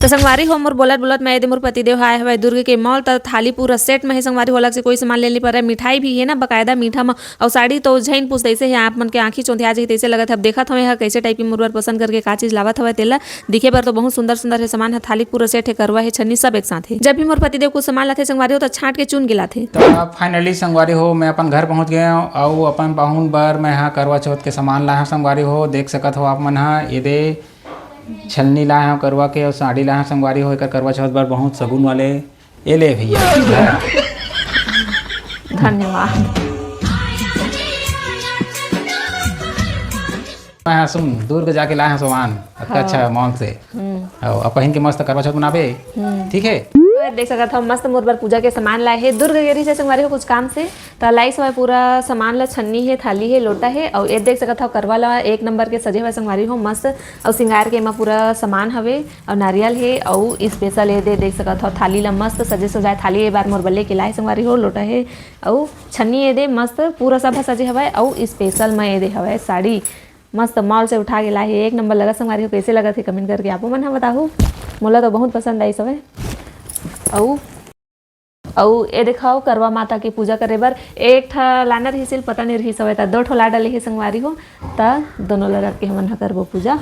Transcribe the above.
तो संगवारी हो मोर बोलत बोलत मैं मोर पतिदेव आए हवे दुर्ग के मॉल त थाली पूरा सेट में है संगवारी होला से कोई सामान ले नहीं पा मिठाई भी है ना बकायदा मीठा में और साड़ी तो झैन पूछ तैसे है आप मन के आंखी चौंधे आ जाए तैसे लगत है। अब देखत हवे कैसे टाइप की मुरवर पसंद करके का चीज लावत हवे तेला दिखे पर तो बहुत सुंदर सुंदर है सामान है। थाली पूरा सेट है, करवा है, छन्नी सब एक साथ है। जब भी मोर पतिदेव कुछ सामान लाते संगवारी हो तो छाट के चुन गिला थे। तो फाइनली संगवारी हो मैं अपन घर पहुंच गया हूँ और अपन पाहुन बर मैं यहाँ करवा चौथ के सामान लाया संगवारी हो। देख सकत हो आप मन हाँ ये दे छलनी लाए हैं करवा के और साड़ी लाए हैं संगवारी हो। करवा चौथ बार बहुत सगुन वाले ये ले भैया। धन्यवाद। मैं सुन दुर्ग जाके लाए हैं सामान अच्छा मॉल से और अपन के मस्त करवा चौथ मनाबे ठीक है। देख सकत हो मस्त मोर बर पूजा के सामान लाए है दुर्ग गेरी से संगवारी हो कुछ काम से तो लाई समय पूरा सामान ला छन्नी है, थाली है, लोटा है और ये देख सकत हो करवा ला एक नंबर के सजे हुए संगवारी हो मस्त और सिंगार के एमा पूरा सामान हवे और नारियल है और स्पेशल ये देख सकत हो थाली ला मस्त सजे सजाए थाली एक बार मोर बल्ले के लाए संगवारी हो लोटा है और छन्नी ये दे मस्त पूरा सब सजे हवे और स्पेशल में ये दे हवे साड़ी मस्त मॉल से उठा के लाए एक नंबर लगा संगवारी हो। कैसे लगा थे कमेंट करके आपो मन बताओ। मोला तो बहुत पसंद आई सब औ ये दिखाओ करवा माता की पूजा करे बर एक ठा लाना रही सिल पता नहीं रही सवे दो ठो ला डाले ही संगवारी हो ता दोनों ला रख के हमन करबो पूजा।